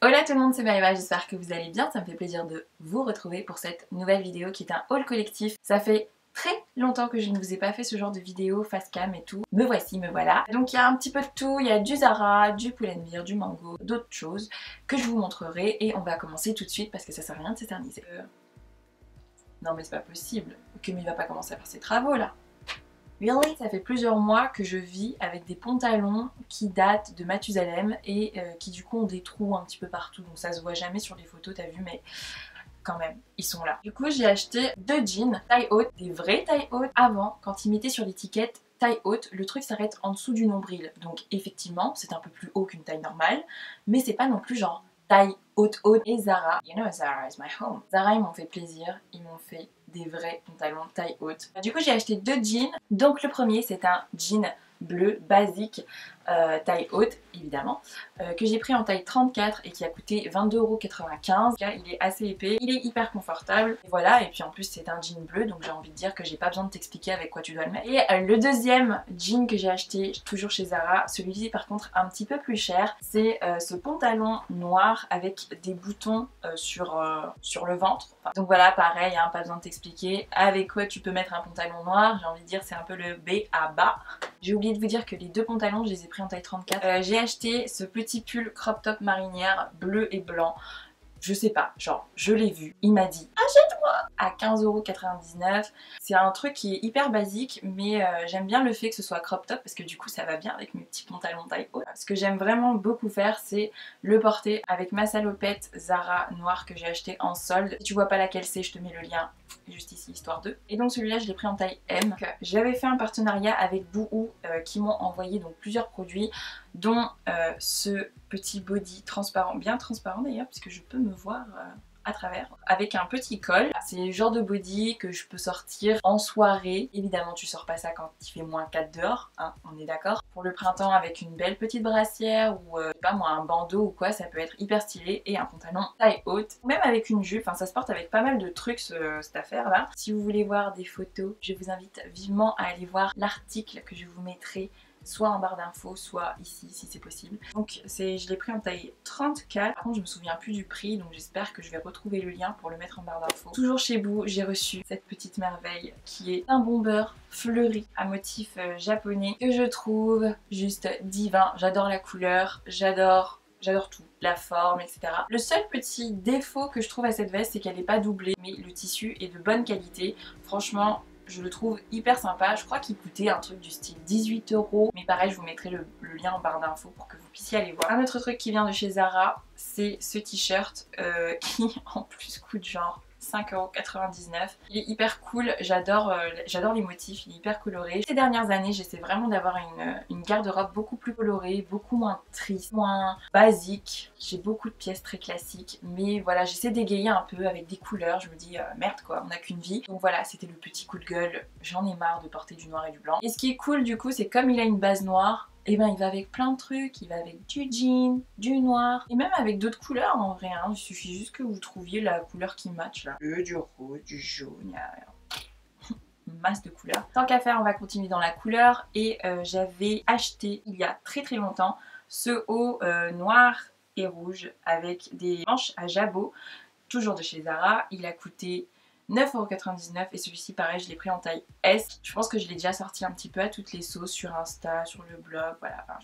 Hola tout le monde, c'est Maëva, j'espère que vous allez bien, ça me fait plaisir de vous retrouver pour cette nouvelle vidéo qui est un haul collectif. Ça fait très longtemps que je ne vous ai pas fait ce genre de vidéo face cam et tout. Me voici, me voilà. Donc il y a un petit peu de tout, il y a du Zara, du Pull&Bear, du Mango, d'autres choses que je vous montrerai et on va commencer tout de suite parce que ça sert à rien de s'éterniser. Non mais c'est pas possible, ok mais il va pas commencer à faire ses travaux là. Really? Ça fait plusieurs mois que je vis avec des pantalons qui datent de Mathusalem et qui du coup ont des trous un petit peu partout, donc ça se voit jamais sur les photos, t'as vu, mais quand même, ils sont là. Du coup j'ai acheté deux jeans taille haute, des vrais taille haute. Avant, quand ils mettaient sur l'étiquette taille haute, le truc s'arrête en dessous du nombril, donc effectivement c'est un peu plus haut qu'une taille normale, mais c'est pas non plus genre taille haute haute. Et Zara, you know Zara is my home. Zara ils m'ont fait plaisir, ils m'ont fait des vrais pantalons taille haute. Du coup j'ai acheté deux jeans. Donc le premier c'est un jean bleu basique taille haute évidemment que j'ai pris en taille 34 et qui a coûté 22,95 €. Il est assez épais, il est hyper confortable et voilà, et puis en plus c'est un jean bleu donc j'ai envie de dire que j'ai pas besoin de t'expliquer avec quoi tu dois le mettre. Et le deuxième jean que j'ai acheté toujours chez Zara, celui-ci par contre un petit peu plus cher, c'est ce pantalon noir avec des boutons sur le ventre. Enfin, donc voilà, pareil, hein, pas besoin de t'expliquer avec quoi tu peux mettre un pantalon noir, j'ai envie de dire c'est un peu le B à bas. J'ai oublié de vous dire que les deux pantalons je les ai pris en taille 34. J'ai acheté ce petit pull crop top marinière bleu et blanc. Je sais pas, genre je l'ai vu, il m'a dit achète-moi à 15,99 €. C'est un truc qui est hyper basique mais j'aime bien le fait que ce soit crop top parce que du coup ça va bien avec mes petits pantalons taille haute. Ce que j'aime vraiment beaucoup faire c'est le porter avec ma salopette Zara noire que j'ai acheté en solde. Si tu vois pas laquelle c'est, je te mets le lien juste ici histoire de. Et donc celui-là je l'ai pris en taille M. J'avais fait un partenariat avec Boohoo qui m'ont envoyé donc plusieurs produits dont ce petit body transparent, bien transparent d'ailleurs puisque je peux me voir à travers, avec un petit col. C'est le genre de body que je peux sortir en soirée. Évidemment tu sors pas ça quand il fait moins 4 dehors, hein, on est d'accord. Pour le printemps avec une belle petite brassière ou je sais pas moi un bandeau ou quoi, ça peut être hyper stylé. Et un pantalon taille haute, même avec une jupe, enfin ça se porte avec pas mal de trucs cette affaire là. Si vous voulez voir des photos, je vous invite vivement à aller voir l'article que je vous mettrai soit en barre d'infos, soit ici si c'est possible. Donc je l'ai pris en taille 34. Par contre je me souviens plus du prix donc j'espère que je vais retrouver le lien pour le mettre en barre d'infos. Toujours chez Boo, j'ai reçu cette petite merveille qui est un bomber fleuri à motif japonais que je trouve juste divin. J'adore la couleur, j'adore tout, la forme, etc. Le seul petit défaut que je trouve à cette veste c'est qu'elle n'est pas doublée mais le tissu est de bonne qualité. Franchement je le trouve hyper sympa. Je crois qu'il coûtait un truc du style 18 €. Mais pareil, je vous mettrai le lien en barre d'infos pour que vous puissiez aller voir. Un autre truc qui vient de chez Zara, c'est ce t-shirt qui en plus coûte genre 5,99 €. Il est hyper cool, j'adore les motifs, il est hyper coloré. Ces dernières années, j'essaie vraiment d'avoir une garde-robe beaucoup plus colorée, beaucoup moins triste, moins basique. J'ai beaucoup de pièces très classiques, mais voilà, j'essaie d'égayer un peu avec des couleurs. Je me dis merde quoi, on n'a qu'une vie. Donc voilà, c'était le petit coup de gueule. J'en ai marre de porter du noir et du blanc. Et ce qui est cool du coup, c'est comme il a une base noire, et ben il va avec plein de trucs, il va avec du jean, du noir, et même avec d'autres couleurs en vrai, hein. Il suffit juste que vous trouviez la couleur qui match là. Du rose, du jaune, il y a une masse de couleurs. Tant qu'à faire, on va continuer dans la couleur, et j'avais acheté il y a très longtemps ce haut noir et rouge avec des manches à jabot, toujours de chez Zara. Il a coûté 9,99 € et celui-ci pareil je l'ai pris en taille S. Je pense que je l'ai déjà sorti un petit peu à toutes les sauces sur Insta, sur le blog, voilà, enfin,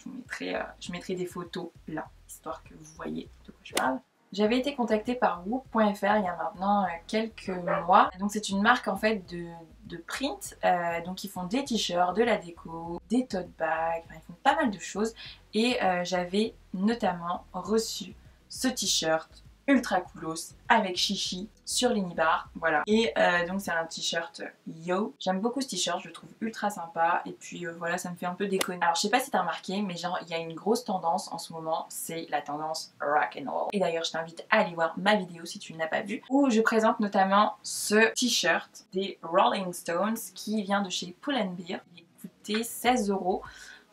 je mettrai des photos là, histoire que vous voyez de quoi je parle. J'avais été contactée par Whoop.fr il y a maintenant quelques mois. Donc c'est une marque en fait de print, donc ils font des t-shirts, de la déco, des tote bags, enfin, ils font pas mal de choses. Et j'avais notamment reçu ce t-shirt ultra coolos avec chichi sur l'Inibar, voilà. Et donc c'est un t-shirt Yo. J'aime beaucoup ce t-shirt, je le trouve ultra sympa et puis voilà, ça me fait un peu déconner. Alors je sais pas si t'as remarqué mais genre il y a une grosse tendance en ce moment, c'est la tendance rock and roll. Et d'ailleurs je t'invite à aller voir ma vidéo si tu ne l'as pas vue, où je présente notamment ce t-shirt des Rolling Stones qui vient de chez Pull&Bear. Il coûtait 16 €.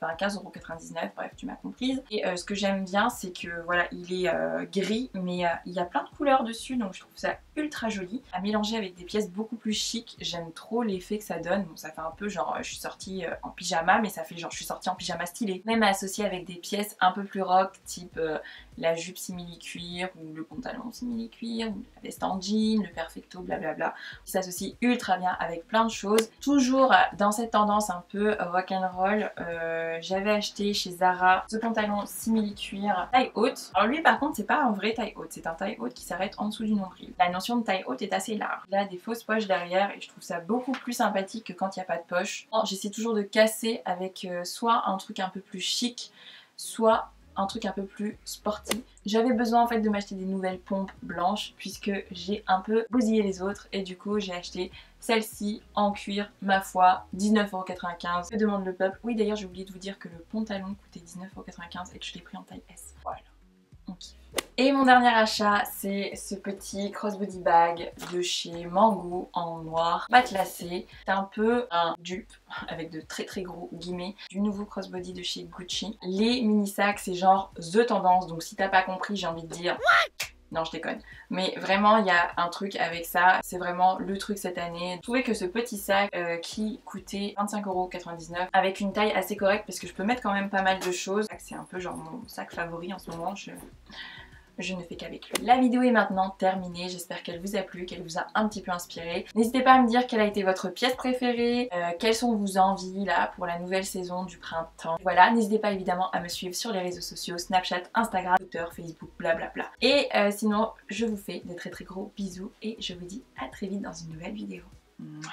enfin 15,99 €, bref tu m'as comprise. Et ce que j'aime bien c'est que voilà il est gris mais il y a plein de couleurs dessus donc je trouve ça ultra joli. À mélanger avec des pièces beaucoup plus chic, j'aime trop l'effet que ça donne. Bon ça fait un peu genre je suis sortie en pyjama mais ça fait genre je suis sortie en pyjama stylé. Même associé avec des pièces un peu plus rock type la jupe simili-cuir ou le pantalon simili-cuir ou la veste en jean, le perfecto blablabla. Qui s'associe ultra bien avec plein de choses. Toujours dans cette tendance un peu rock'n'roll, j'avais acheté chez Zara ce pantalon simili-cuir taille haute. Alors lui par contre c'est pas un vrai taille haute, c'est un taille haute qui s'arrête en dessous du nombril. La notion de taille haute est assez large. Il a des fausses poches derrière et je trouve ça beaucoup plus sympathique que quand il n'y a pas de poche. J'essaie toujours de casser avec soit un truc un peu plus chic, soit un truc un peu plus sportif. J'avais besoin en fait de m'acheter des nouvelles pompes blanches puisque j'ai un peu bousillé les autres et du coup j'ai acheté celle-ci en cuir, ma foi, 19,95 €. Que demande le peuple? Oui d'ailleurs j'ai oublié de vous dire que le pantalon coûtait 19,95 € et que je l'ai pris en taille S. Voilà, on kiffe. Et mon dernier achat c'est ce petit crossbody bag de chez Mango en noir matelassé. C'est un peu un dupe avec de très gros guillemets du nouveau crossbody de chez Gucci. Les mini sacs c'est genre the tendance donc si t'as pas compris j'ai envie de dire non je déconne. Mais vraiment il y a un truc avec ça, c'est vraiment le truc cette année. Je trouvais que ce petit sac qui coûtait 25,99 € avec une taille assez correcte parce que je peux mettre quand même pas mal de choses. C'est un peu genre mon sac favori en ce moment. Je ne fais qu'avec lui. La vidéo est maintenant terminée, j'espère qu'elle vous a plu, qu'elle vous a un petit peu inspiré. N'hésitez pas à me dire quelle a été votre pièce préférée, quelles sont vos envies là pour la nouvelle saison du printemps. Voilà, n'hésitez pas évidemment à me suivre sur les réseaux sociaux, Snapchat, Instagram, Twitter, Facebook, blablabla. Et sinon, je vous fais de très gros bisous et je vous dis à très vite dans une nouvelle vidéo. Mouah.